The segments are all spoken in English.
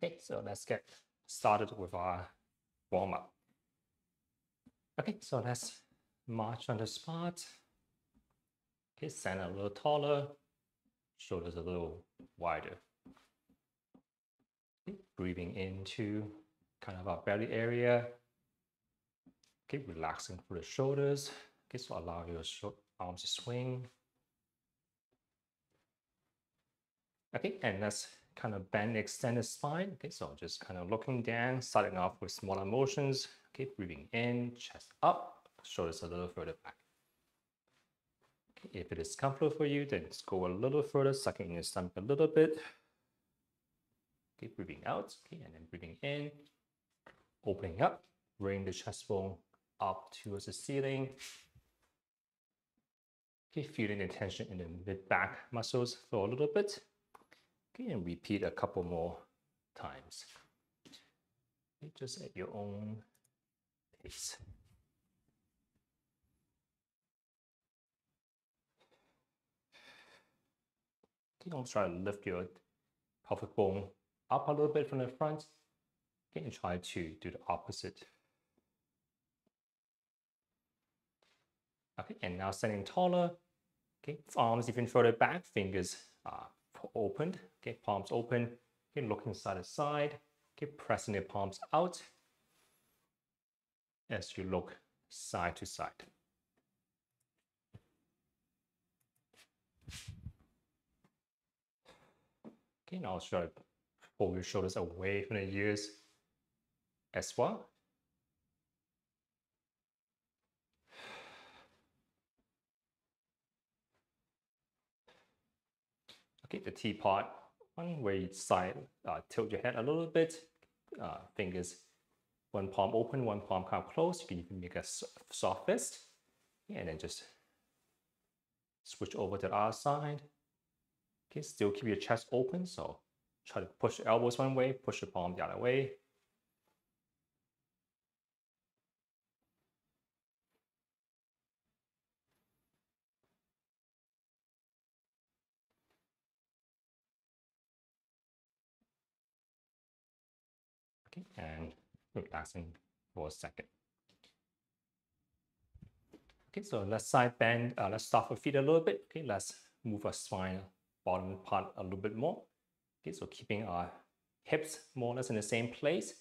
Okay, so let's get started with our warm-up. Okay, so let's march on the spot. Okay, stand a little taller, shoulders a little wider. Okay, breathing into kind of our belly area. Okay, relaxing through the shoulders. Okay, so allow your arms to swing. Okay, and let's kind of bend, extend the spine. Okay, so just kind of looking down, starting off with smaller motions. Okay, breathing in, chest up, shoulders a little further back. Okay, if it is comfortable for you, then just go a little further, sucking in your stomach a little bit. Okay, breathing out. Okay, and then breathing in, opening up, bring the chest bone up towards the ceiling. Okay, feeling the tension in the mid-back muscles for a little bit. Okay, and repeat a couple more times. Okay, just at your own pace. Okay, don't try to lift your pelvic bone up a little bit from the front. Okay, and try to do the opposite. Okay, and now standing taller. Okay, arms even further back, fingers opened. Okay, palms open. Okay, looking side to side. Okay, pressing the palms out as you look side to side. Okay, now try to pull your shoulders away from the ears as well. Okay, the teapot one where you side tilt your head a little bit. Fingers, one palm open, one palm kind of closed. You can even make a soft fist. And then just switch over to the other side. Okay, still keep your chest open. So try to push the elbows one way, push the palm the other way. Okay, and relaxing for a second. Okay, so let's side bend. Let's start our feet a little bit. Okay, let's move our spine, bottom part a little bit more. Okay, so keeping our hips more or less in the same place.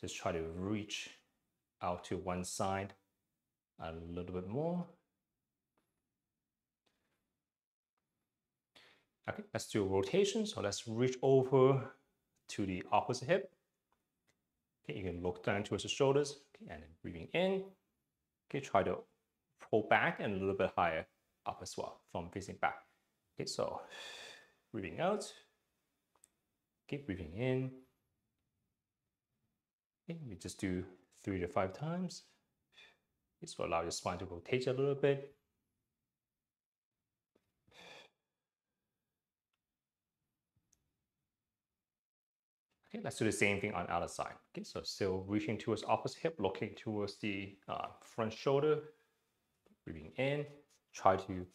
Just try to reach out to one side a little bit more. Okay, let's do a rotation. So let's reach over to the opposite hip. Okay, you can look down towards the shoulders. Okay, and then breathing in. Okay, try to pull back and a little bit higher up as well from facing back. Okay, so breathing out. Okay, breathing in. Okay, we just do 3 to 5 times. Okay, so allow your spine to rotate a little bit. Okay, let's do the same thing on the other side. Okay, so still reaching towards opposite hip, looking towards the front shoulder. Breathing in. Try to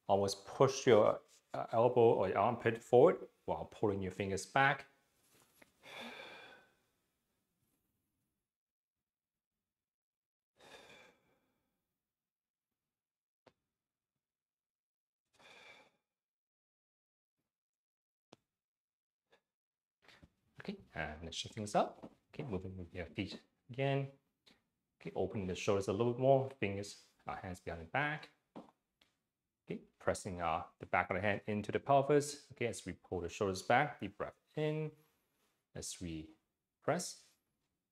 almost push your elbow or your armpit forward while pulling your fingers back. Okay, and let's shift things up. Okay, moving with your feet again. Okay, opening the shoulders a little bit more, fingers, hands behind the back. Okay, pressing the back of the hand into the pelvis. Okay, as we pull the shoulders back, deep breath in as we press.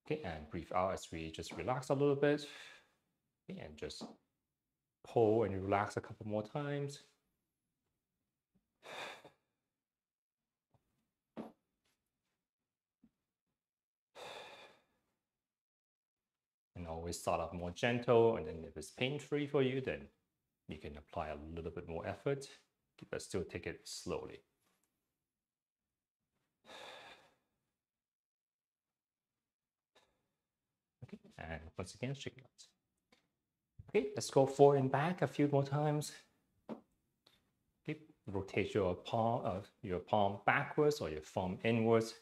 Okay, and breathe out as we just relax a little bit. Okay, and just pull and relax a couple more times. And always start off more gentle, and then if it's pain-free for you, then you can apply a little bit more effort, but still take it slowly. Okay, and once again, shake it out. Okay, let's go forward and back a few more times. Okay, rotate your palm backwards or your thumb inwards.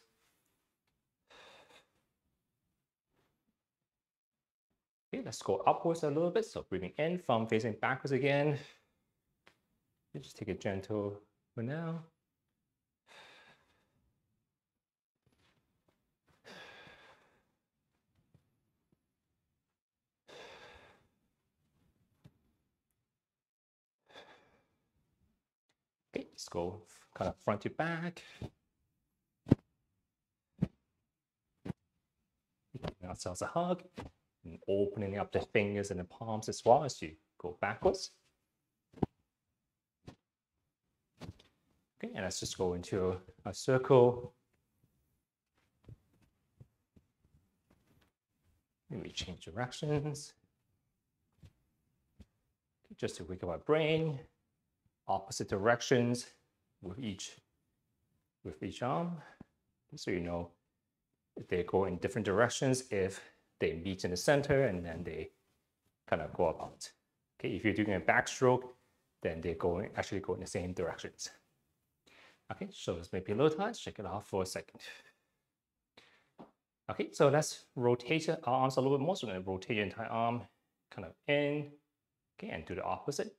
Okay, let's go upwards a little bit. So breathing in, thumb facing backwards again. Just take it gentle for now. Okay, let's go kind of front to back. Giving ourselves a hug and opening up the fingers and the palms as well as you go backwards. Okay, and let's just go into a circle. Maybe change directions. Okay, just to wake up our brain. Opposite directions with each arm. So you know if they go in different directions, if they meet in the center and then they kind of go about. Okay, if you're doing a backstroke, then they actually go in the same directions. Okay, shoulders maybe a little tight, shake it off for a second. Okay, so let's rotate our arms a little bit more. So we're going to rotate your entire arm kind of in, okay, and do the opposite.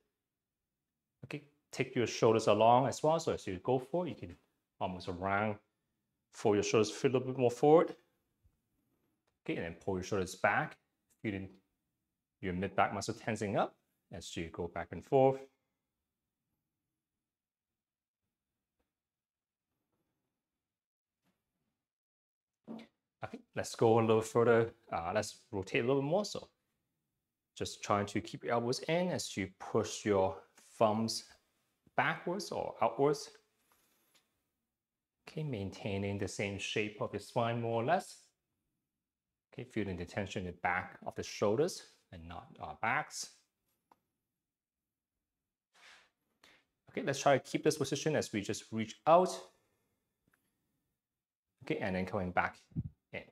Okay, take your shoulders along as well. So as you go forward, you can almost around, fold your shoulders a little bit more forward. Okay, and then pull your shoulders back, feeling your mid-back muscle tensing up as you go back and forth. Okay, let's go a little further. Let's rotate a little more. So just trying to keep your elbows in as you push your thumbs backwards or outwards. Okay, maintaining the same shape of your spine more or less. Okay, feeling the tension in the back of the shoulders and not our backs. Okay, let's try to keep this position as we just reach out. Okay, and then coming back in.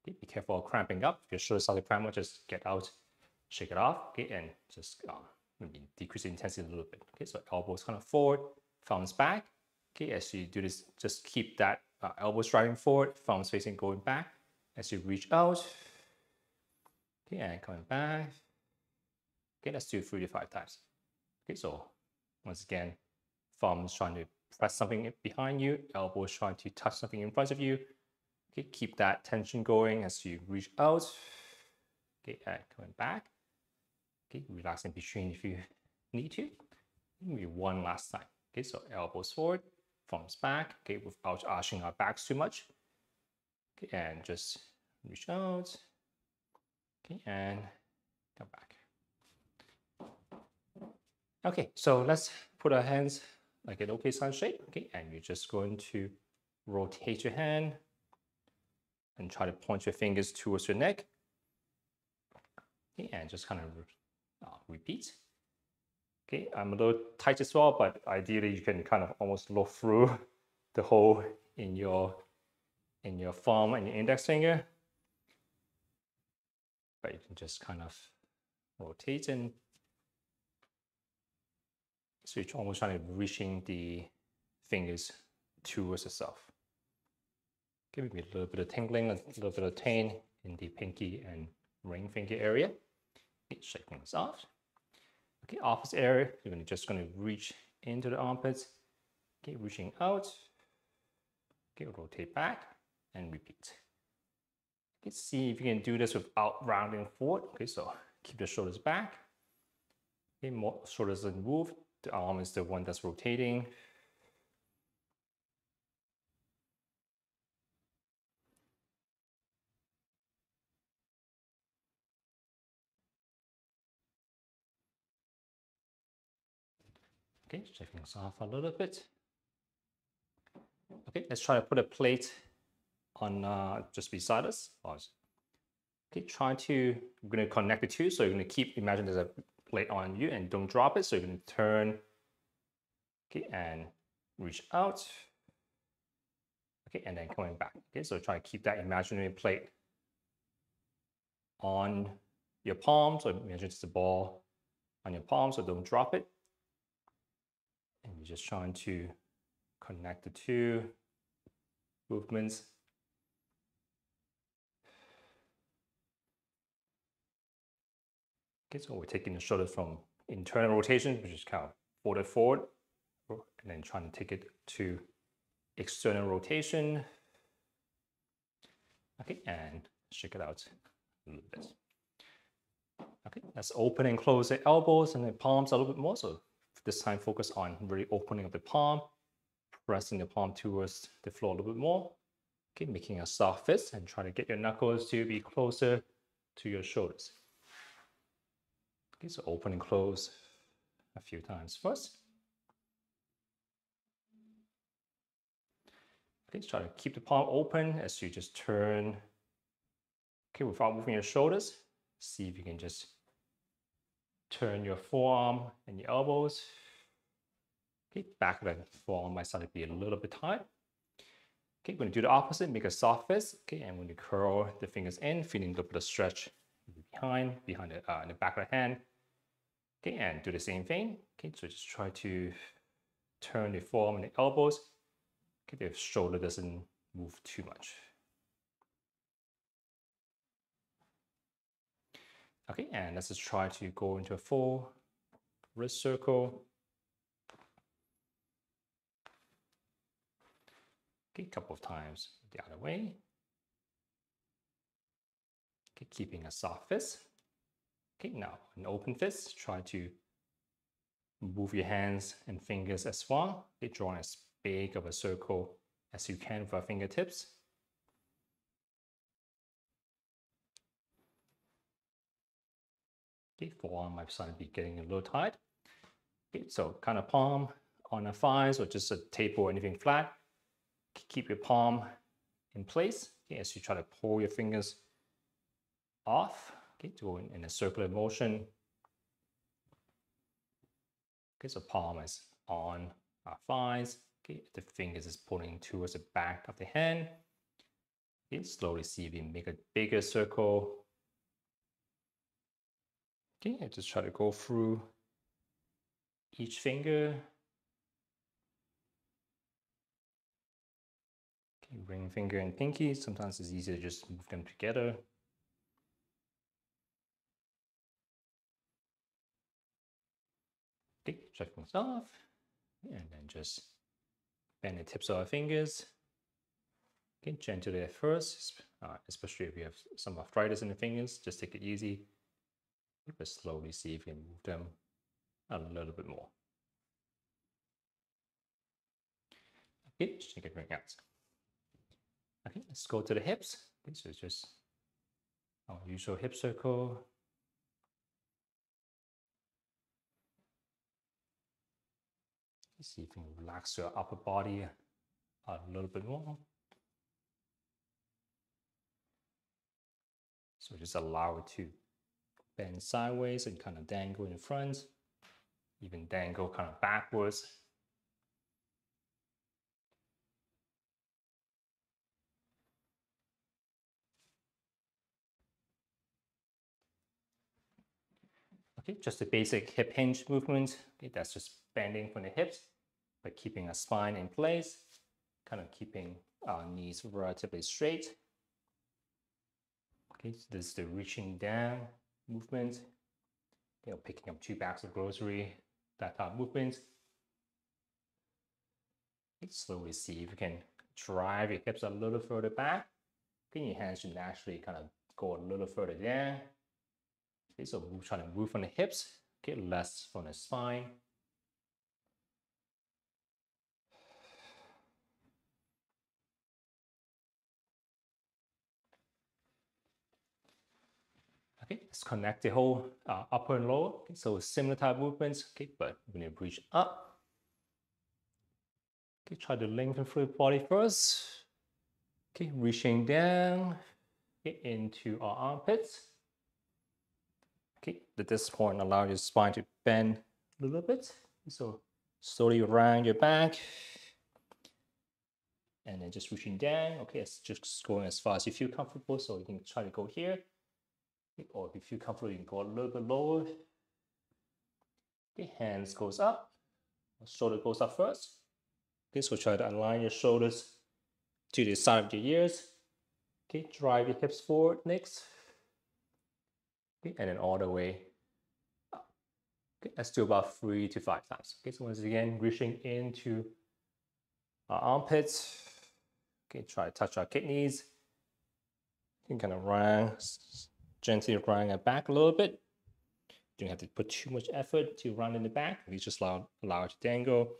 Okay, be careful of cramping up. If your shoulders start to cramp up, just get out, shake it off, okay, and just maybe decrease the intensity a little bit. Okay, so elbows kind of forward, thumbs back. Okay, as you do this, just keep that elbows driving forward, thumbs facing going back as you reach out. Okay, and coming back. Okay, let's do 3 to 5 times. Okay, so once again, thumbs trying to press something behind you, elbows trying to touch something in front of you. Okay, keep that tension going as you reach out. Okay, and coming back. Okay, relax in between if you need to. Maybe one last time. Okay, so elbows forward, thumbs back. Okay, without arching our backs too much. Okay, and just reach out. Okay, and come back. Okay, so let's put our hands like an OK sign shape. Okay, and you're just going to rotate your hand and try to point your fingers towards your neck. Okay, and just kind of repeat. Okay, I'm a little tight as well, but ideally you can kind of almost look through the hole in your thumb and your index finger. But you can just kind of rotate and so you're almost trying to reaching the fingers towards yourself. Okay, maybe a little bit of tingling, a little bit of pain in the pinky and ring finger area. Okay, shake things off. Okay, opposite area, you're just going to reach into the armpits. Okay, reaching out. Okay, rotate back and repeat. Okay, see if you can do this without rounding forward. Okay, so keep the shoulders back. Okay, more shoulders doesn't move. The arm is the one that's rotating. Okay, shake things off a little bit. Okay, let's try to put a plate on just beside us. Okay, we're going to connect the two. So you're going to imagine there's a plate on you and don't drop it. So you're going to turn, okay, and reach out. Okay, and then coming back. Okay, so try to keep that imaginary plate on your palm. So imagine it's a ball on your palm, so don't drop it. And you're just trying to connect the two movements. Okay, so we're taking the shoulders from internal rotation, which is kind of folded forward, and then trying to take it to external rotation. Okay, and shake it out a little bit. Okay, let's open and close the elbows and the palms a little bit more. So this time focus on really opening up the palm, pressing the palm towards the floor a little bit more. Okay, making a soft fist and try to get your knuckles to be closer to your shoulders. Okay, so open and close a few times first. Okay, try to keep the palm open as you just turn. Okay, without moving your shoulders, see if you can just turn your forearm and your elbows. Okay, back of the forearm might start to be a little bit tight. Okay, we're going to do the opposite, make a soft fist. Okay, and when you curl the fingers in, feeling a little bit of stretch behind the, in the back of the hand. Okay, and do the same thing. Okay, so just try to turn the forearm and the elbows. Okay, the shoulder doesn't move too much. Okay, and let's just try to go into a full wrist circle. Okay, a couple of times the other way. Okay, keeping a soft fist. Okay, now an open fist, try to move your hands and fingers as well. Okay, drawing as big of a circle as you can with our fingertips. Okay, forearm might start to be getting a little tight. Okay, so kind of palm on the thighs or just a table or anything flat. Keep your palm in place. Okay, as you try to pull your fingers off. Okay, to go in a circular motion. Okay, so palm is on our thighs. Okay, the fingers is pulling towards the back of the hand. Okay, slowly see if you make a bigger circle. Okay, and just try to go through each finger. Okay, ring finger and pinky. Sometimes it's easier to just move them together. Okay, shut things off. And then just bend the tips of our fingers. Okay, gently at first, especially if you have some arthritis in the fingers, just take it easy. But slowly see if you can move them a little bit more. Okay, shake it right out. Okay, let's go to the hips. Okay, so it's just our usual hip circle. See if you can relax your upper body a little bit more. So just allow it to bend sideways and kind of dangle in front, even dangle kind of backwards. Okay, just a basic hip hinge movement. Okay, that's just bending from the hips, but keeping a spine in place, kind of keeping our knees relatively straight. Okay, so this is the reaching down movement. You know, picking up 2 bags of grocery, that type of movement. Okay, slowly see if you can drive your hips a little further back. Okay, your hands should naturally kind of go a little further down. Okay, so trying to move from the hips, okay, less from the spine. Okay, let's connect the whole upper and lower. Okay, so similar type movements, okay, but when you reach up, okay, try to lengthen through the body first. Okay, reaching down, okay, into our armpits. Okay, at this point, allow your spine to bend a little bit. So slowly round your back. And then just reaching down. Okay, it's just going as far as you feel comfortable. So you can try to go here. Okay, or if you feel comfortable, you can go a little bit lower. Okay, hands goes up. Shoulder goes up first. Okay, so try to align your shoulders to the side of your ears. Okay, drive your hips forward next. Okay, and then all the way Okay, let's do about 3 to 5 times. Okay, so once again, reaching into our armpits. Okay, try to touch our kidneys. You can kind of gently round it back a little bit. You don't have to put too much effort to round in the back. You just allow it to dangle.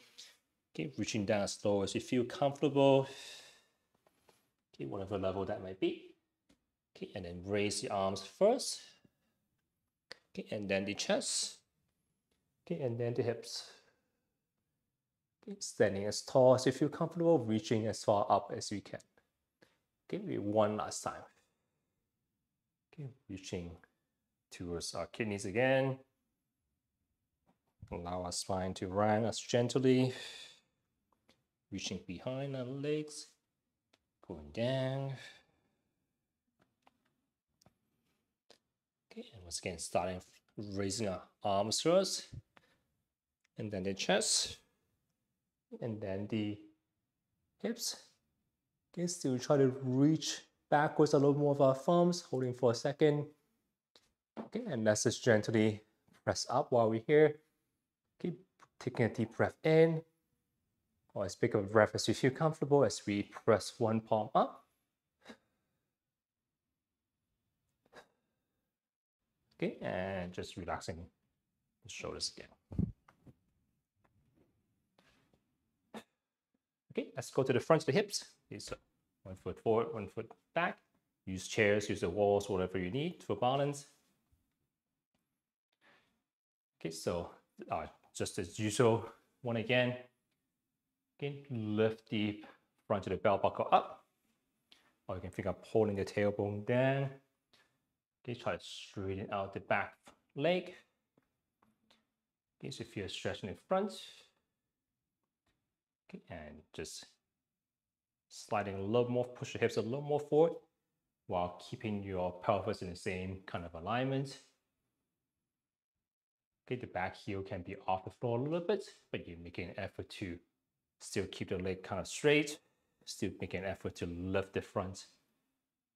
Okay, reaching down as low as you feel comfortable. Okay, whatever level that might be. Okay, and then raise the arms first. Okay, and then the chest. Okay, and then the hips. Okay, standing as tall as you feel comfortable, reaching as far up as you can. Okay, we one last time. Okay, reaching towards our kidneys again. Allow our spine to round us gently. Reaching behind our legs, going down. Okay, and once again, starting raising our arms first, and then the chest, and then the hips. Okay, still try to reach backwards a little more of our thumbs, holding for a second. Okay, and let's just gently press up while we're here. Keep taking a deep breath in, or as big of a breath as you feel comfortable as we press one palm up. Okay, and just relaxing the shoulders again. Okay, let's go to the front of the hips. Okay, so 1 foot forward, 1 foot back. Use chairs, use the walls, whatever you need for balance. Okay, so just as usual, one again. Okay, lift the front of the belt buckle up. Or you can think of pulling the tailbone down. Okay, try to straighten out the back leg. Okay, so feel a stretch in the front. Okay, and just sliding a little more, push the hips a little more forward while keeping your pelvis in the same kind of alignment. Okay, the back heel can be off the floor a little bit, but you're making an effort to still keep the leg kind of straight, still making an effort to lift the front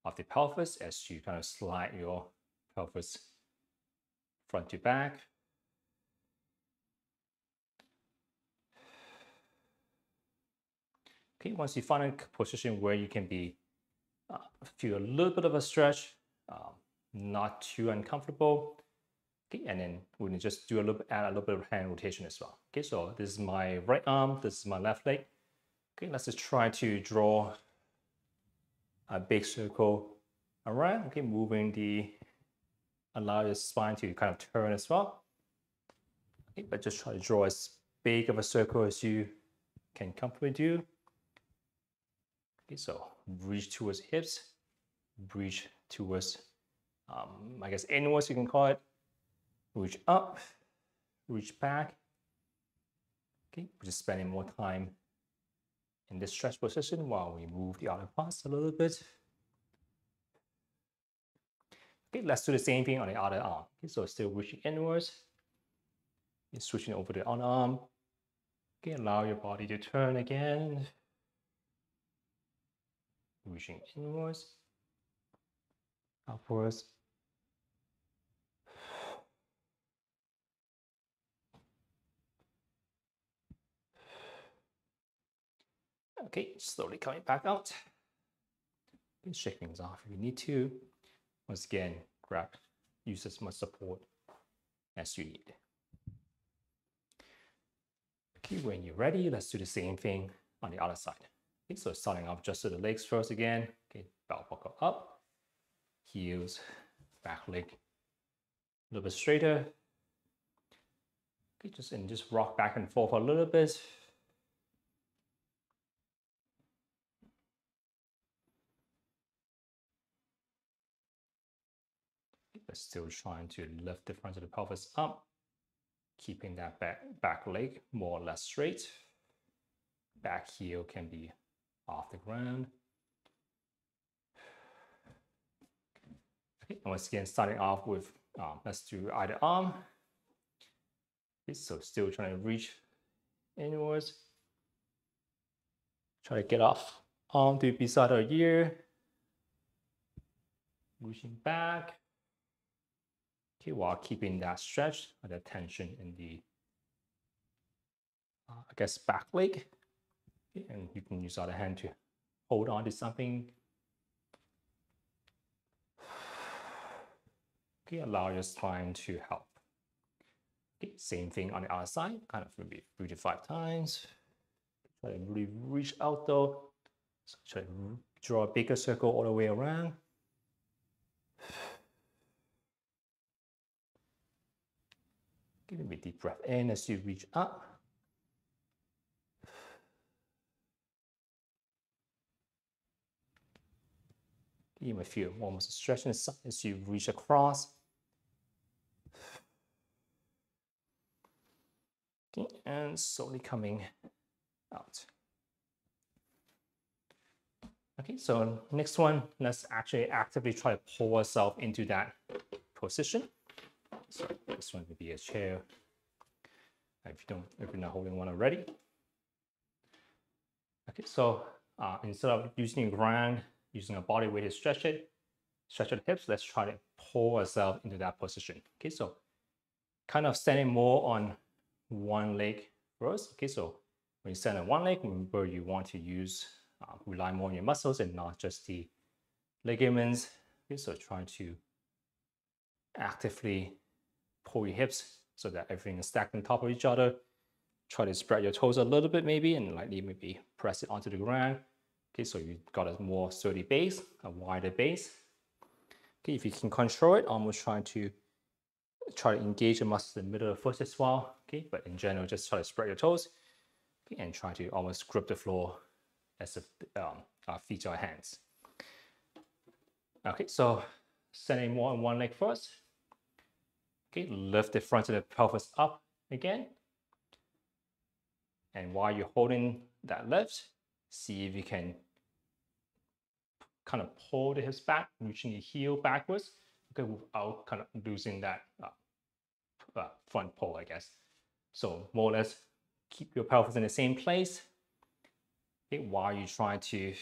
of the pelvis as you kind of slide your pelvis front to back. Okay, once you find a position where you can be feel a little bit of a stretch, not too uncomfortable. Okay, and then we're gonna just do add a little bit of hand rotation as well. Okay, so this is my right arm, this is my left leg. Okay, let's just try to draw a big circle around. Okay, allow your spine to kind of turn as well. Okay, but just try to draw as big of a circle as you can comfortably do. Okay, so reach towards hips, reach towards, I guess inwards you can call it. Reach up, reach back. Okay, we're just spending more time in this stretch position while we move the other parts a little bit. Okay, let's do the same thing on the other arm. Okay, so still reaching inwards. You're switching over to the other arm. Okay, allow your body to turn again. Reaching inwards, upwards. Okay, slowly coming back out. Okay, shake things off if you need to. Once again, use as much support as you need. Okay, when you're ready, let's do the same thing on the other side. Okay, so starting off just to the legs first again. Okay, belt buckle up, heels, back leg a little bit straighter. Okay, just rock back and forth a little bit. But still trying to lift the front of the pelvis up, keeping that back leg more or less straight. Back heel can be off the ground. Okay, once again, starting off with, let's do either arm. Okay, so still trying to reach inwards. Try to get off arm to beside our ear. Reaching back. Okay, while keeping that stretch or that tension in the, I guess, back leg. Okay, and you can use other hand to hold on to something. Okay, allow your spine to help. Okay, same thing on the other side, kind of maybe 3 to 5 times. Try to really reach out though. So try to draw a bigger circle all the way around. Give a deep breath in as you reach up. You might feel almost a stretch in the side as you reach across. Okay, and slowly coming out. Okay, so next one, let's actually actively try to pull ourselves into that position. So this one would be a chair if you're not holding one already. Okay, so instead of using your ground, using a body weight to stretch the hips, let's try to pull ourselves into that position. Okay, so kind of standing more on one leg first. Okay, so when you stand on one leg, remember you want to rely more on your muscles and not just the ligaments. Okay, so try to actively pull your hips so that everything is stacked on top of each other. Try to spread your toes a little bit maybe and lightly maybe press it onto the ground. Okay, so you've got a more sturdy base, a wider base. Okay, if you can control it, almost try to engage the muscles in the middle of the foot as well. Okay, but in general, just try to spread your toes, okay, and try to almost grip the floor as if our feet are hands. Okay, so standing more on one leg first. Okay, lift the front of the pelvis up again. And while you're holding that lift, see if you can kind of pull the hips back, reaching the heel backwards, okay, without kind of losing that front pull, I guess. So more or less keep your pelvis in the same place, okay, while you try to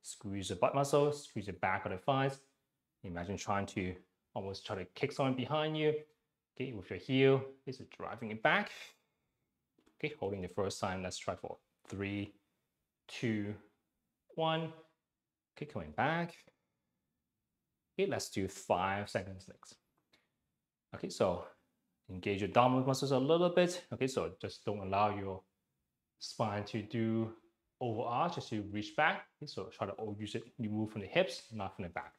squeeze the butt muscle, squeeze the back of the thighs. Imagine trying to almost try to kick someone behind you, okay, with your heel, is driving it back. Okay, holding the first time, let's try for 3, 2, 1. Okay, coming back. Okay, let's do 5 seconds next. Okay, so engage your abdominal muscles a little bit. Okay, so just don't allow your spine to do overarch as you reach back. Okay, so try to use it, you move from the hips, not from the back.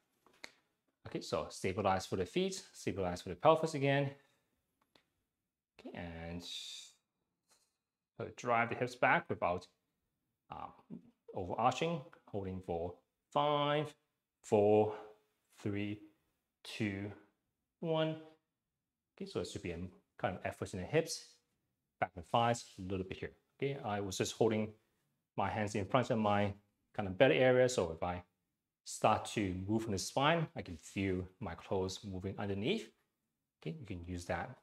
Okay, so stabilize for the feet, stabilize for the pelvis again. Okay, and drive the hips back without overarching, holding for 5, 4, 3, 2, 1. Okay, so it should be a kind of effort in the hips, back and thighs, a little bit here. Okay, I was just holding my hands in front of my kind of belly area, so if I start to move from the spine, I can feel my clothes moving underneath. Okay, you can use that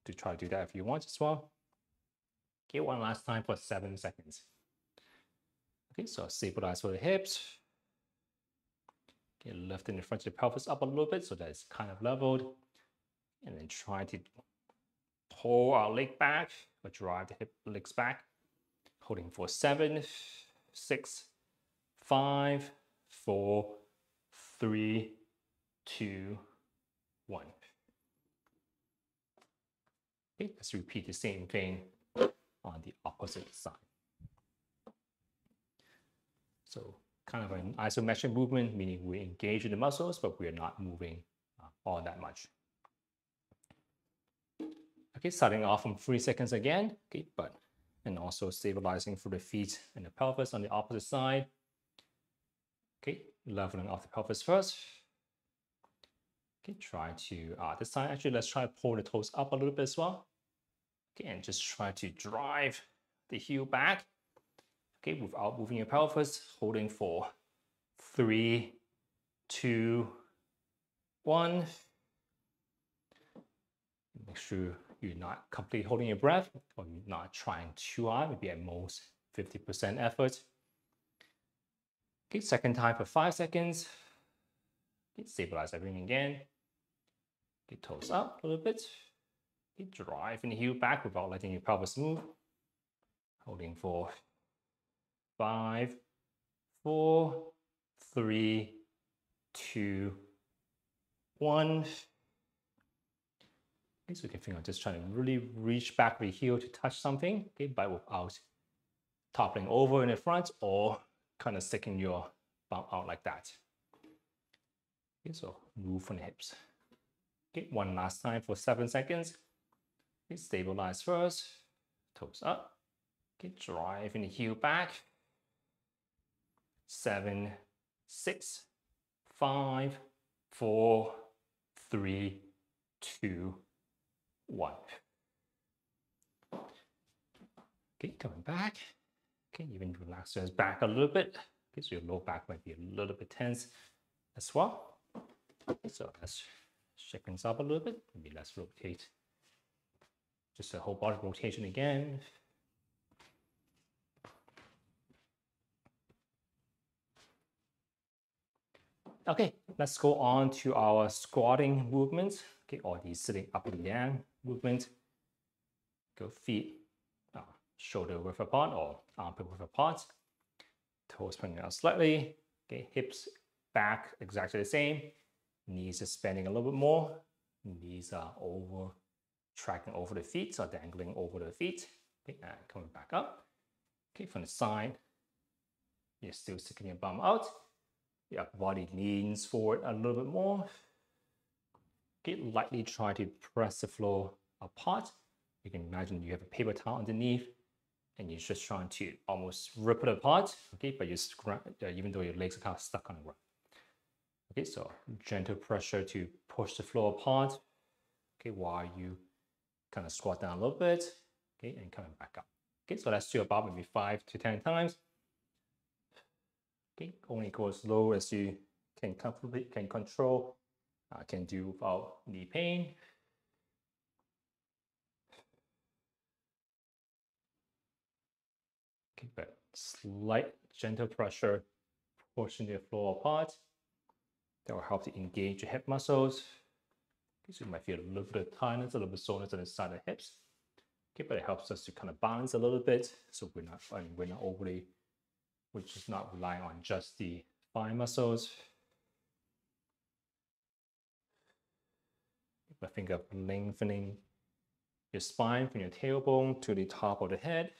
to try to do that if you want as well. Okay, one last time for 7 seconds. Okay, so stabilize for the hips. Okay, lifting the front of the pelvis up a little bit so that it's kind of leveled. And then try to pull our leg back or drive the legs back. Holding for 7, 6, 5, 4, 3, 2, 1. Okay, let's repeat the same thing on the opposite side. So kind of an isometric movement, meaning we engage in the muscles, but we are not moving all that much. Okay, starting off from 3 seconds again, okay, and also stabilizing for the feet and the pelvis on the opposite side. Okay, leveling off the pelvis first. Okay, try to, this time actually let's try to pull the toes up a little bit as well. Okay, and just try to drive the heel back. Okay, without moving your pelvis, holding for 3, 2, 1. Make sure you're not completely holding your breath or you're not trying too hard, maybe at most 50% effort. Okay, second time for 5 seconds. Okay, stabilize everything again. Okay, toes up a little bit. Okay, driving the heel back without letting your pelvis move. Holding for 5, 4, 3, 2, 1. Okay, so you can think of just trying to really reach back with the heel to touch something, okay, but without toppling over in the front or kind of sticking your bum out like that. Okay, so move from the hips. Okay, one last time for 7 seconds. Okay, stabilize first, toes up. Okay, driving the heel back. 7, 6, 5, 4, 3, 2, 1. Okay, coming back. Okay, even relax your back a little bit. Okay, so your low back might be a little bit tense as well. Okay, so let's shake things up a little bit. Maybe let's rotate. Just a whole body rotation again. Okay, let's go on to our squatting movements. Okay, or the sitting up and down movement. Go feet shoulder width apart or armpit width apart. Toes pointing out slightly. Okay, hips back exactly the same. Knees are bending a little bit more. Knees are over, tracking over the feet or dangling over the feet. Okay, and coming back up. Okay, from the side, you're still sticking your bum out. Your upper body leans forward a little bit more. Okay, lightly try to press the floor apart. You can imagine you have a paper towel underneath and you're just trying to almost rip it apart, okay, but you're even though your legs are kind of stuck on the ground. Okay, so gentle pressure to push the floor apart, okay, while you kind of squat down a little bit, okay, and coming back up. Okay, so let's do about maybe 5 to 10 times. Okay, only go as low as you can comfortably control, can do without knee pain. Okay, but slight gentle pressure pushing the floor apart. That will help to engage your hip muscles. Okay, so you might feel a little bit of tightness, a little bit of soreness on the side of the hips. Okay, but it helps us to kind of balance a little bit, so we're not overly, we're just not relying on just the thigh muscles. But think of lengthening your spine from your tailbone to the top of the head.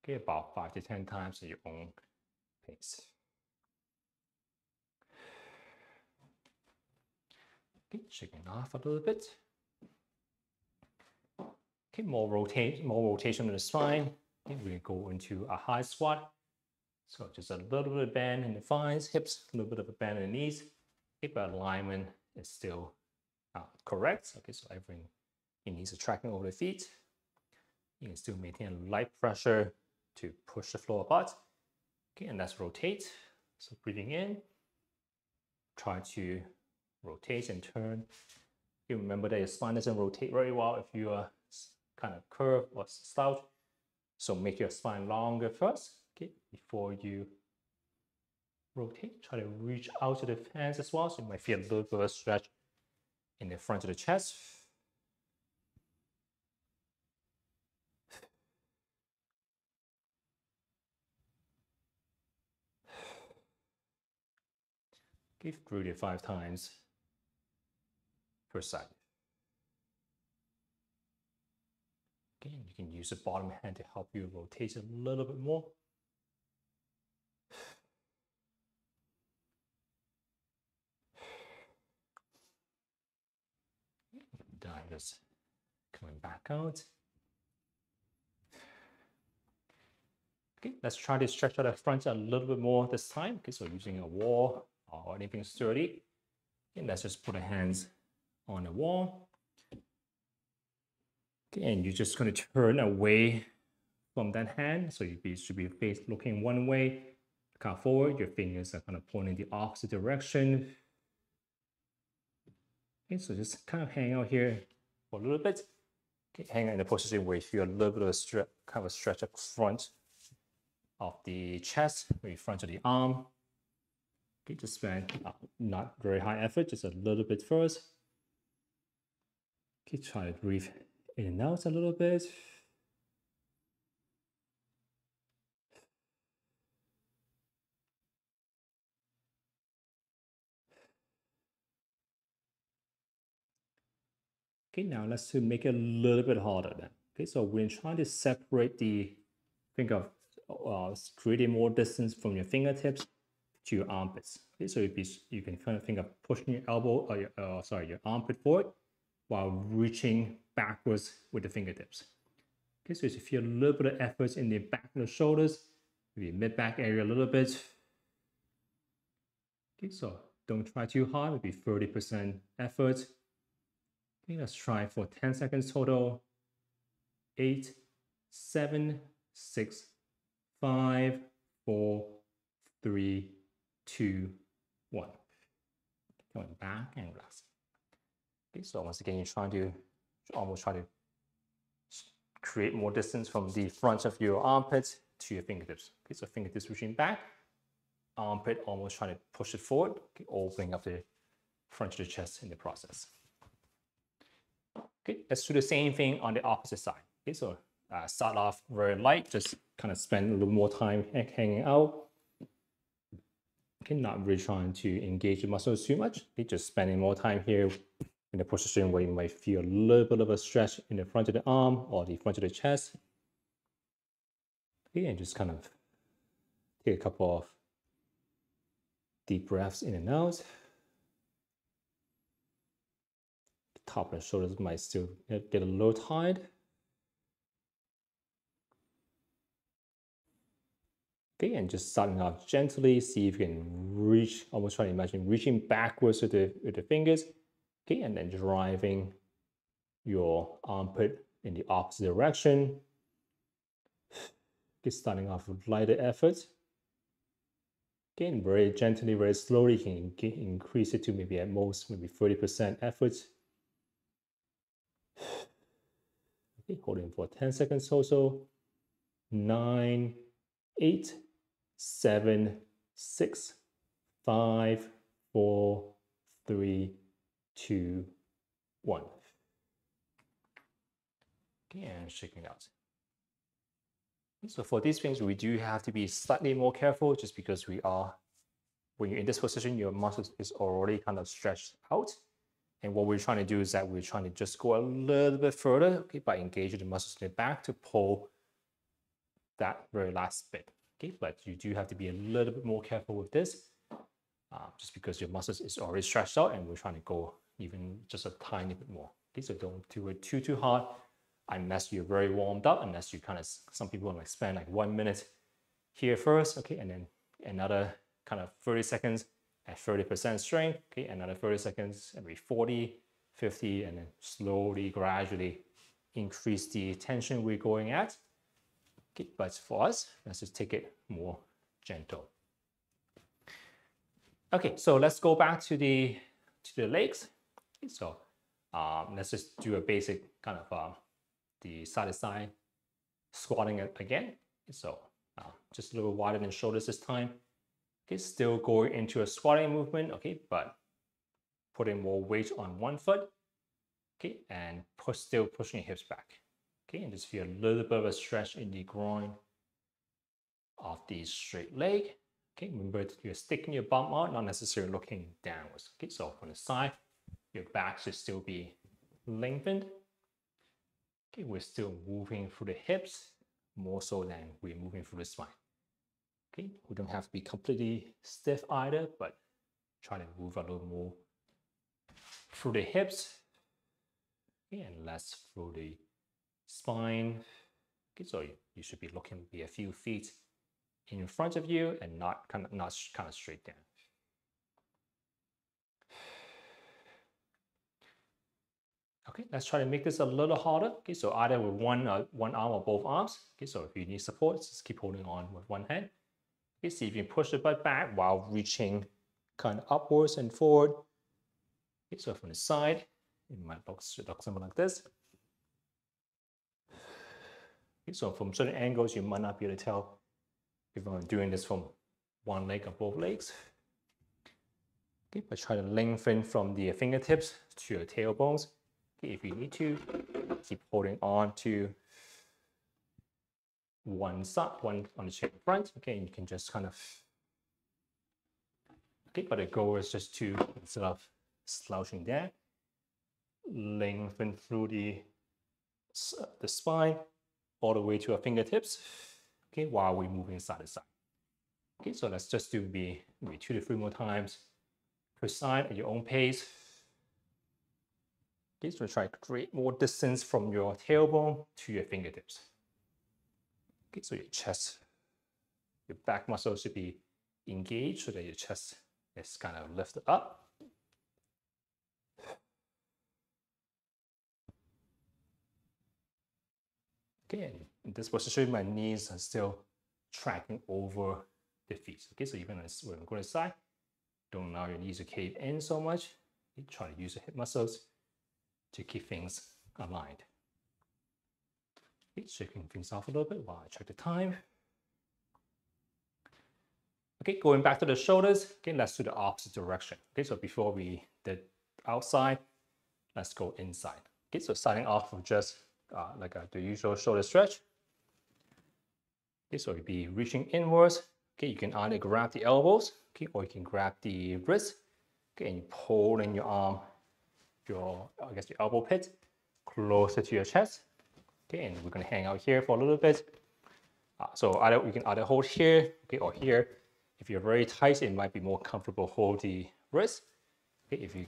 Okay, about 5 to 10 times at your own pace. Okay, shaking off a little bit. Okay, more rotation of the spine. Okay, we go into a high squat. So just a little bit of bend in the thighs, hips, a little bit of a bend in the knees. Okay, but alignment is still correct. Okay, so everything, your knees are tracking over the feet. You can still maintain light pressure to push the floor apart. Okay, and let's rotate. So breathing in, try to rotate and turn. You remember that your spine doesn't rotate very well if you are kind of curved or slouch. So make your spine longer first, okay, before you rotate. Try to reach out to the hands as well, so you might feel a little bit of a stretch in the front of the chest. Give 3 to 5 times per side. Okay, you can use the bottom hand to help you rotate a little bit more. Done. Just coming back out. Okay, let's try to stretch out the front a little bit more this time. Okay, so using a wall or anything sturdy. Okay, let's just put our hands on the wall. Okay, and you're just going to turn away from that hand. So you should be face looking one way. Come forward, your fingers are kind of pointing the opposite direction. Okay, so just kind of hang out here for a little bit. Okay, hang out in a position where you feel a little bit of a stretch, kind of a stretch up front of the chest, maybe front of the arm. Okay, just spend not very high effort, just a little bit first. Okay, try to breathe in and out a little bit. Okay, now let's make it a little bit harder then. Okay, so we're trying to separate think of creating more distance from your fingertips to your armpits. Okay, so you can kind of think of pushing your elbow or your armpit forward while reaching backwards with the fingertips. Okay, so you feel a little bit of effort in the back of the shoulders, maybe mid-back area a little bit. Okay, so don't try too hard, maybe 30% effort. Okay, let's try for 10 seconds total. 8, 7, 6, 5, 4, 3, 2, 1. Going back and relax. Okay, so once again, you're trying to almost try to create more distance from the front of your armpits to your fingertips. Okay, so fingertips reaching back, armpit almost trying to push it forward, okay, opening up the front of the chest in the process. Okay, let's do the same thing on the opposite side. Okay, so start off very light, just kind of spend a little more time hanging out. Okay, not really trying to engage the muscles too much. Okay, just spending more time here in a position where you might feel a little bit of a stretch in the front of the arm or the front of the chest. Okay, and just kind of take a couple of deep breaths in and out. The top of the shoulders might still get a little tight. Okay, and just starting off gently, see if you can reach, almost try to imagine reaching backwards with the fingers. Okay, and then driving your armpit in the opposite direction. Okay, starting off with lighter effort. Again, very gently, very slowly, you can increase it to maybe at most, maybe 30% effort. Okay, holding for 10 seconds also. 9, 8, 7, 6, 5, 4, 3, 2, 1. Okay, and shaking out. So for these things, we do have to be slightly more careful just because when you're in this position, your muscles is already kind of stretched out. And what we're trying to do is that we're trying to just go a little bit further, okay, by engaging the muscles in the back to pull that very last bit. Okay, but you do have to be a little bit more careful with this, just because your muscles is already stretched out, and we're trying to go even just a tiny bit more. Okay, so don't do it too hard unless you're very warmed up, unless you kind of, some people like spend like 1 minute here first, okay, and then another kind of 30 seconds at 30% strength, okay, another 30 seconds every 40, 50, and then slowly, gradually increase the tension we're going at. Okay, but for us, let's just take it more gentle. Okay, so let's go back to the legs. Okay, so let's just do a basic kind of the side-to-side squatting again. So just a little wider than shoulders this time. Okay, still going into a squatting movement, okay, but putting more weight on one foot, okay, and still pushing your hips back, okay, and just feel a little bit of a stretch in the groin of the straight leg. Okay, remember you're sticking your bum out, not necessarily looking downwards. Okay, so from the side, your back should still be lengthened. Okay, we're still moving through the hips more so than we're moving through the spine. Okay, we don't have to be completely stiff either, but try to move a little more through the hips, okay, and less through the spine. Okay, so you should be looking a few feet in front of you and not kind of straight down. Okay, let's try to make this a little harder. Okay, so either with one arm or both arms. Okay, so if you need support, just keep holding on with one hand. Okay, see if you can push the butt back while reaching kind of upwards and forward. Okay, so from the side, it might look something like this. Okay, so from certain angles, you might not be able to tell if I'm doing this from one leg or both legs. Okay, but try to lengthen from the fingertips to your tailbones. Okay, if you need to, keep holding on to one side, one on the chair front. Okay, and you can just kind of, okay, but the goal is just to, instead of slouching down, lengthen through the spine all the way to our fingertips. Okay, while we're moving side to side. Okay, so let's just do maybe 2 to 3 more times per side at your own pace. Okay, so try to create more distance from your tailbone to your fingertips. Okay, so your chest, your back muscle should be engaged so that your chest is kind of lifted up. Okay, and in this position, my knees are still tracking over the feet. Okay, so even as when we go to the side, don't allow your knees to cave in so much. Okay, try to use the hip muscles to keep things aligned. Okay, shaking things off a little bit while I check the time. Okay, going back to the shoulders. Okay, let's do the opposite direction. Okay, so before we did outside, let's go inside. Okay, so starting off with just the usual shoulder stretch. Okay, so you'll be reaching inwards. Okay, you can either grab the elbows, okay, or you can grab the wrist. Okay, and you pull in your arm, your elbow pit closer to your chest. Okay, and we're gonna hang out here for a little bit. So you can either hold here, okay, or here. If you're very tight, it might be more comfortable hold the wrist. Okay, if you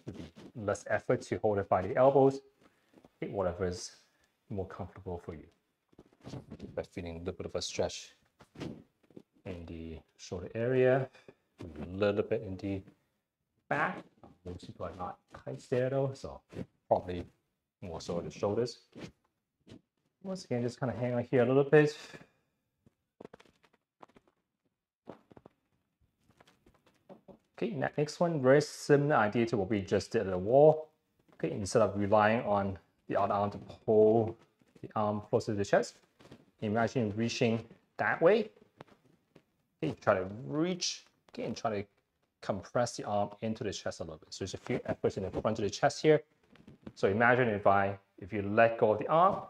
would be less effort to hold it by the elbows. Okay, whatever is more comfortable for you. By feeling a little bit of a stretch in the shoulder area, a little bit in the back. Most people are not tight there though, so probably more so the shoulders. Once again, just kind of hang out here a little bit. Okay, next one, very similar idea to what we just did at the wall. Okay, instead of relying on the other arm to pull the arm closer to the chest, imagine reaching that way. Okay, try to reach, okay, and try to compress the arm into the chest a little bit. So there's a few efforts in the front of the chest here. So imagine if you let go of the arm,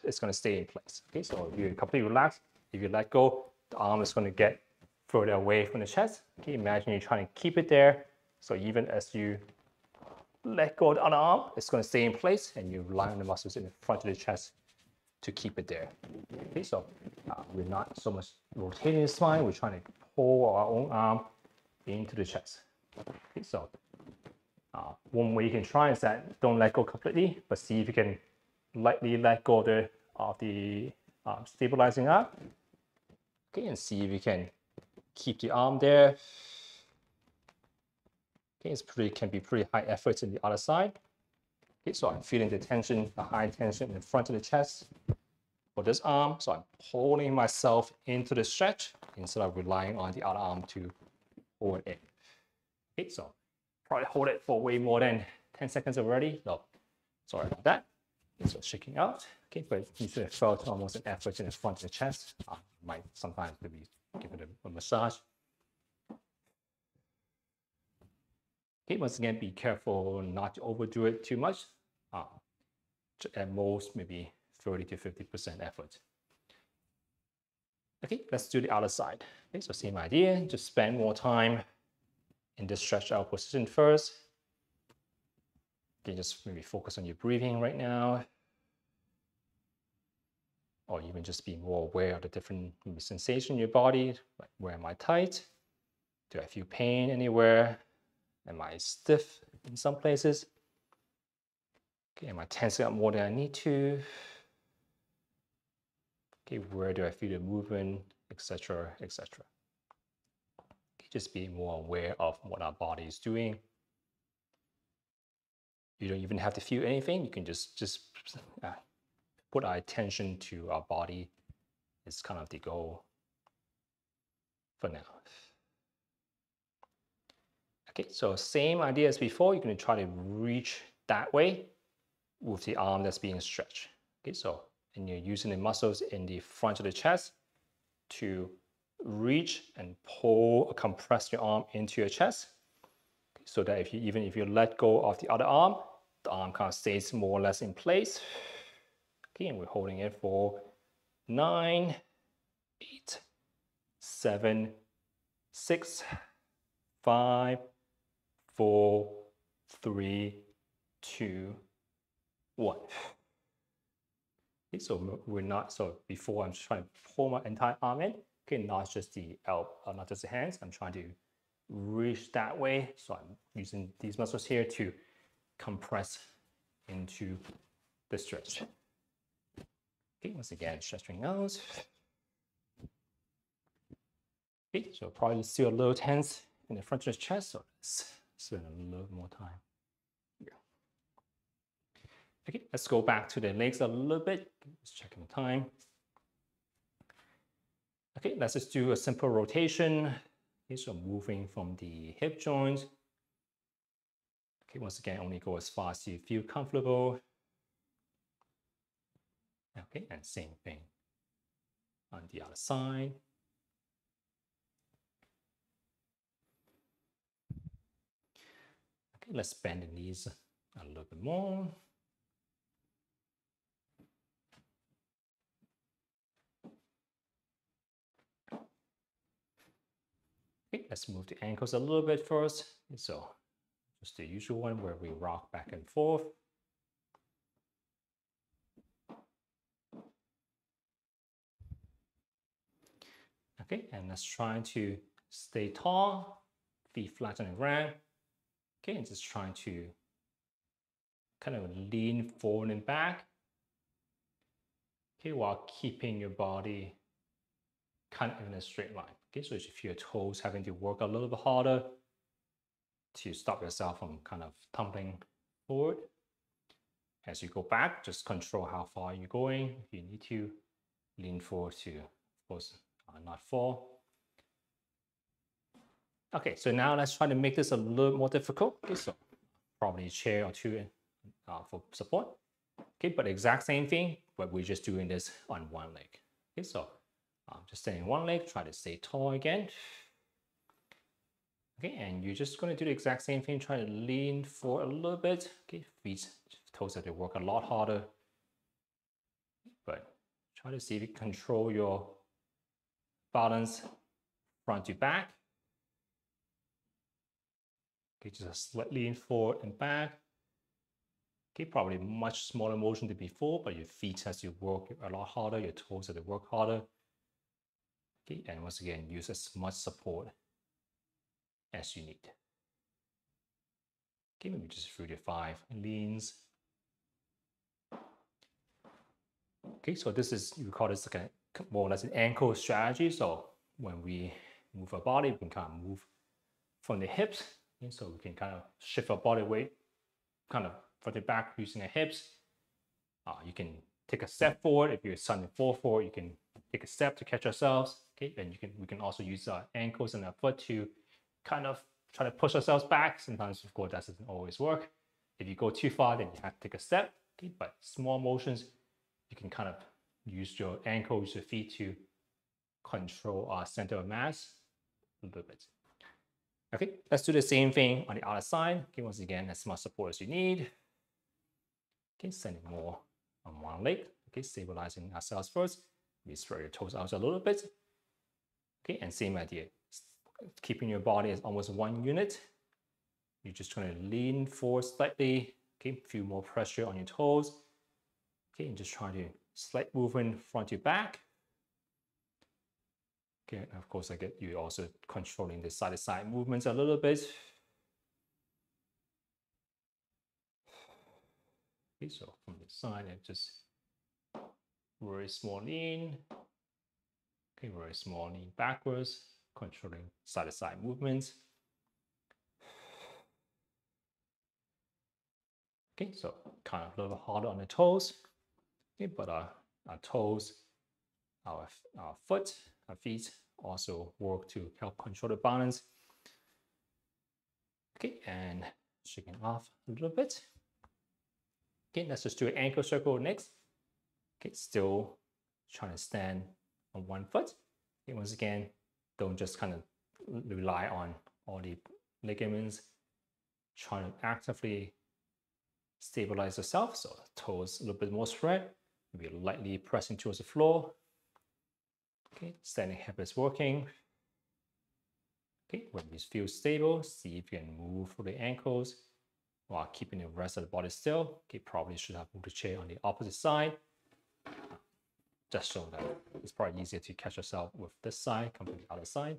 it's going to stay in place. Okay, so if you completely relax, if you let go, the arm is going to get further away from the chest. Okay, imagine you're trying to keep it there. So even as you let go of the other arm, it's going to stay in place, and you rely on the muscles in the front of the chest to keep it there. Okay, so we're not so much rotating the spine, we're trying to pull our own arm into the chest. Okay, so one way you can try is that don't let go completely, but see if you can lightly let go of the stabilizing arm. Okay, and see if you can keep the arm there. Okay, can be pretty high effort in the other side. Okay, so I'm feeling the tension, the high tension in front of the chest for this arm. So I'm pulling myself into the stretch instead of relying on the other arm to hold it in. Okay, so probably hold it for way more than 10 seconds already. No, sorry about that. Okay, so shaking out. Okay, but you should have felt almost an effort in the front of the chest. Might sometimes maybe give it a massage. Okay, once again, be careful not to overdo it too much. At most, maybe 30 to 50% effort. Okay, let's do the other side. Okay, so same idea, just spend more time in this stretch out position first. Okay, just maybe focus on your breathing right now. Or even just be more aware of the different sensation in your body. Like, where am I tight? Do I feel pain anywhere? Am I stiff in some places? Okay, am I tensing up more than I need to? Okay, where do I feel the movement, etc., etc. Okay, just be more aware of what our body is doing. You don't even have to feel anything. You can just put our attention to our body. It's kind of the goal for now. Okay, so same idea as before. You're going to try to reach that way with the arm that's being stretched. Okay, so and you're using the muscles in the front of the chest to reach and pull pull, compress your arm into your chest, so that even if you let go of the other arm, the arm kind of stays more or less in place. Okay, and we're holding it for 9, 8, 7, 6, 5, 4, 3, 2, 1. Okay, so we're not, so before I'm just trying to pull my entire arm in, okay, not just the elbow, not just the hands, I'm trying to reach that way. So I'm using these muscles here to compress into the stretch. Okay, once again, stretching out. Okay, so probably still a little tense in the front of the chest, so let's spend a little more time. Okay, let's go back to the legs a little bit. Just checking the time. Okay, let's just do a simple rotation. Okay, so moving from the hip joint. Okay, once again, only go as far as you feel comfortable. Okay, and same thing on the other side. Okay, let's bend the knees a little bit more. Okay, let's move the ankles a little bit first. So just the usual one where we rock back and forth. Okay, and let's try to stay tall, feet flat on the ground. Okay, and just trying to kind of lean forward and back. Okay, while keeping your body kind of in a straight line. Okay, so if your toes having to work a little bit harder to stop yourself from kind of tumbling forward. As you go back, just control how far you're going. If you need to, lean forward to, of course, not fall. Okay, so now let's try to make this a little more difficult. Okay, so probably a chair or two for support. Okay, but exact same thing, but we're just doing this on one leg. Okay, so just staying one leg, try to stay tall again. Okay, and you're just going to do the exact same thing, try to lean forward a little bit. Okay, feet, toes have to work a lot harder. But try to see if you control your balance front to back. Okay, just slightly lean forward and back. Okay, probably much smaller motion than before, but your feet has to work a lot harder, your toes have to work harder. Okay, and once again, use as much support as you need. Okay, maybe just 3 to 5 leans. Okay, so this is, you call this like a, more or less an ankle strategy. So when we move our body, we can kind of move from the hips. Okay, so we can kind of shift our body weight kind of further back using the hips. You can take a step forward. If you're starting to fall forward, you can take a step to catch ourselves. Okay, and we can also use our ankles and our foot to kind of try to push ourselves back. Sometimes, of course, that doesn't always work. If you go too far, then you have to take a step. Okay, but small motions, you can kind of use your ankles, your feet to control our center of mass a little bit. Okay, let's do the same thing on the other side. Okay, once again, as much support as you need. Okay, sending more on one leg. Okay, stabilizing ourselves first. We spread your toes out a little bit. Okay, and same idea. Keeping your body as almost one unit. You're just trying to lean forward slightly. Okay, feel more pressure on your toes. Okay, and just try to slight movement front to back. Okay, and of course, I get you also controlling the side-to-side movements a little bit. Okay, so from the side, I just very small lean. Okay, very small lean backwards, controlling side-to-side movements. Okay, so kind of a little harder on the toes. Okay, but our toes, our foot, our feet also work to help control the balance. Okay, and shaking off a little bit. Okay, let's just do an ankle circle next. Okay, still trying to stand on one foot. Okay, once again, don't just kind of rely on all the ligaments trying to actively stabilize yourself. So toes a little bit more spread, maybe lightly pressing towards the floor. Okay, standing hip is working. Okay, when you feel stable, see if you can move through the ankles while keeping the rest of the body still. Okay, probably should have moved the chair on the opposite side. Just so that it's probably easier to catch yourself with this side, come to the other side.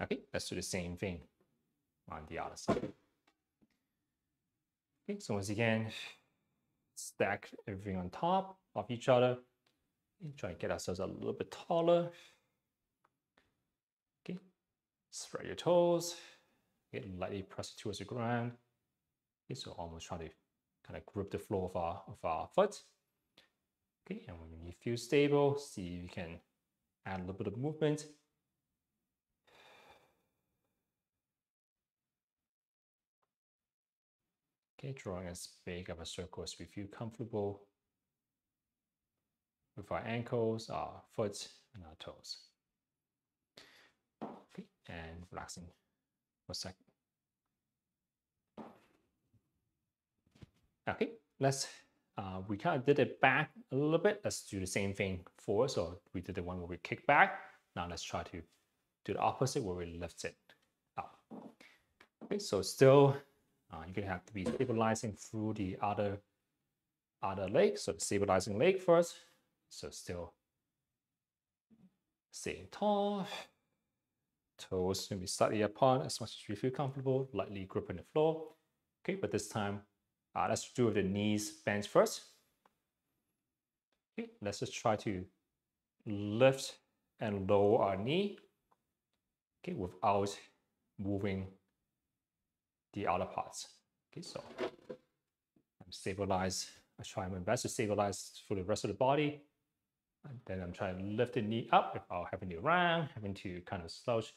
Okay, let's do the same thing on the other side. Okay, so once again, stack everything on top of each other. And try and get ourselves a little bit taller. Okay, spread your toes. Okay, lightly press it towards the ground. Okay, so almost try to kind of grip the floor of our foot. Okay, and when you feel stable, see if you can add a little bit of movement. Okay, drawing as big of a circle as we feel comfortable with our ankles, our foot, and our toes. Okay, and relaxing for a second. Okay, let's, we kind of did it back a little bit. Let's do the same thing forward. So we did the one where we kick back. Now let's try to do the opposite where we lift it up. Okay, so still, you're gonna have to be stabilizing through the other leg. So the stabilizing leg first. So still staying tall. Toes maybe slightly apart as much as you feel comfortable, lightly gripping the floor. Okay, but this time, let's do the knees bent first. Okay, let's just try to lift and lower our knee. Okay, without moving the other parts. Okay, so I'm stabilized. I try my best to stabilize for the rest of the body. And then I'm trying to lift the knee up without having to round, having to kind of slouch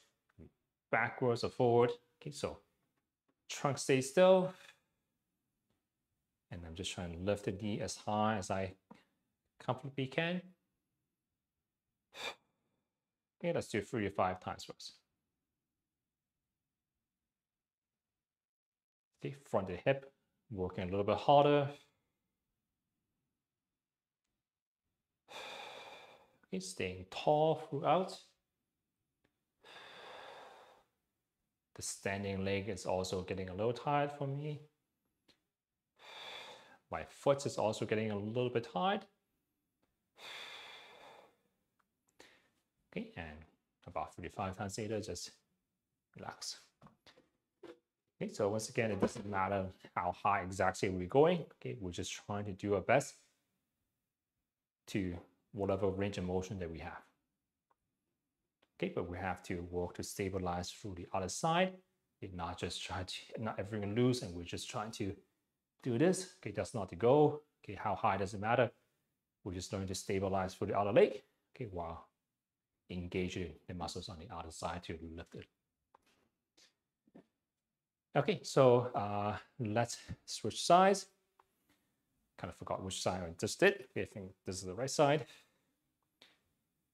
backwards or forward. Okay, so trunk stays still. And I'm just trying to lift the knee as high as I comfortably can. Okay, let's do 3 to 5 times first. Okay, front of the hip, working a little bit harder. Okay, staying tall throughout. The standing leg is also getting a little tired for me. My foot is also getting a little bit tired. Okay, and about 35 times later, just relax. Okay, so once again, it doesn't matter how high exactly we're going. Okay, we're just trying to do our best to whatever range of motion that we have. Okay, but we have to work to stabilize through the other side. Okay, not just try to not everything loose, and we're just trying to do this. Okay, that's not the goal. Okay, how high doesn't matter. We're just learning to stabilize through the other leg. Okay, while engaging the muscles on the other side to lift it. Okay, so let's switch sides. Kind of forgot which side I just did. Okay, I think this is the right side.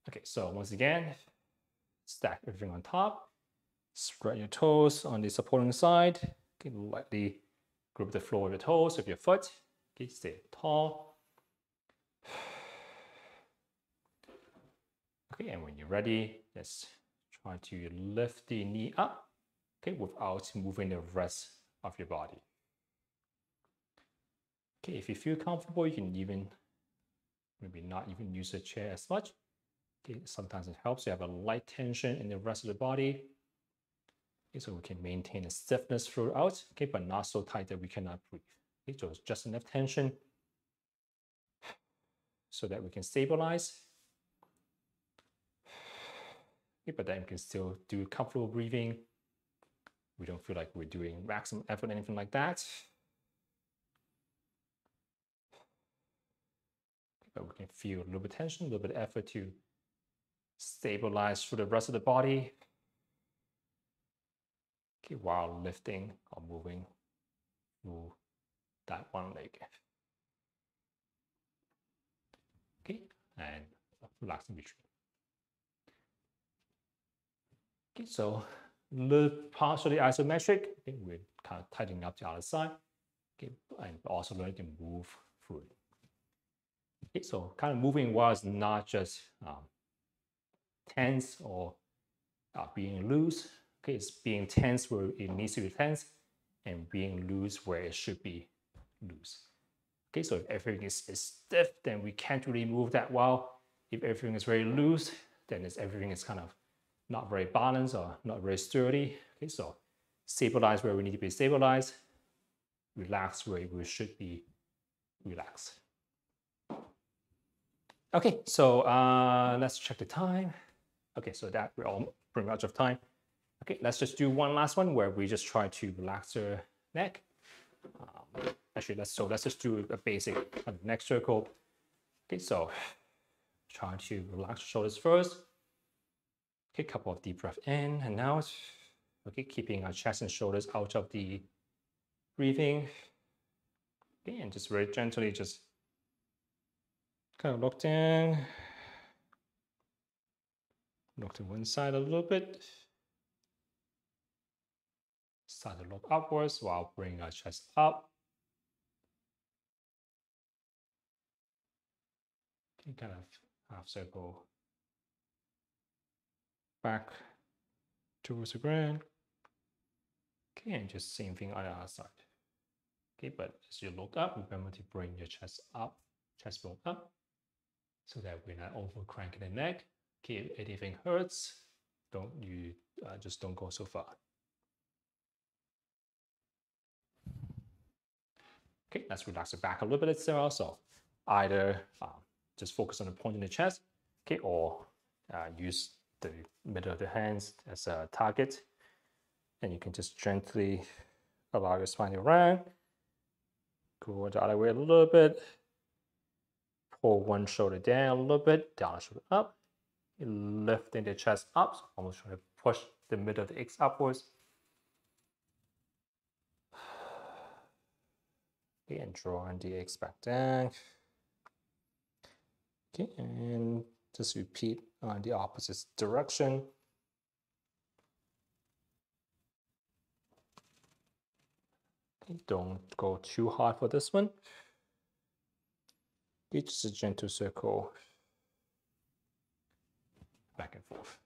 Okay, so once again, stack everything on top. Spread your toes on the supporting side. Okay, lightly grip the floor with your toes of your foot. Okay, stay tall. Okay, and when you're ready, just try to lift the knee up. Okay, without moving the rest of your body. Okay, if you feel comfortable, you can even maybe not even use the chair as much. Okay, sometimes it helps to have a light tension in the rest of the body. Okay, so we can maintain a stiffness throughout, okay, but not so tight that we cannot breathe. Okay, so it's just enough tension so that we can stabilize. Okay, but then we can still do comfortable breathing. We don't feel like we're doing maximum effort, anything like that. But we can feel a little bit of tension, a little bit of effort to stabilize through the rest of the body. Okay, while lifting or moving through that one leg. and relax in between. Okay, so partially isometric. Okay, we're kind of tightening up the other side. Okay, and also learning to move through it. Okay, so kind of moving while it's not just tense or being loose. Okay, it's being tense where it needs to be tense and being loose where it should be loose. Okay, so if everything is stiff, then we can't really move that well. If everything is very loose, then everything is kind of not very balanced or not very sturdy. Okay, so stabilize where we need to be stabilized, relax where we should be relaxed. Okay, so let's check the time. Okay, so that we're all pretty much of time. Okay, let's just do one last one where we just try to relax the neck. Actually, let's just do a basic neck circle. Okay, so try to relax the shoulders first. Okay, a couple of deep breaths in and out. Okay, keeping our chest and shoulders out of the breathing. Okay, and just very gently, just kind of look in. Look to one side a little bit. Start to look upwards while bringing our chest up. Okay, kind of half circle back towards the ground. Okay, and just same thing on the other side. Okay, but as you look up, remember to bring your chest up, chest bone up, so that we're not over cranking the neck. Okay, if anything hurts, just don't go so far. Okay, let's relax the back a little bit itself. So either just focus on the point in the chest, okay, or use the middle of the hands as a target. And you can just gently allow your spine to round. Go the other way a little bit. Pull one shoulder down a little bit, down the shoulder up. Lifting the chest up, so almost trying to push the middle of the X upwards. Okay, and drawing the X back down. Okay, and just repeat on the opposite direction. Okay, don't go too hard for this one. Okay, just a gentle circle back and forth.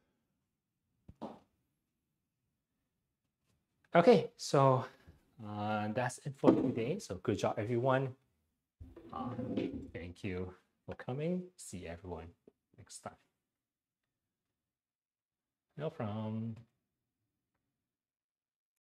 Okay, so that's it for today. So good job, everyone. Thank you for coming. See everyone next time. No problem.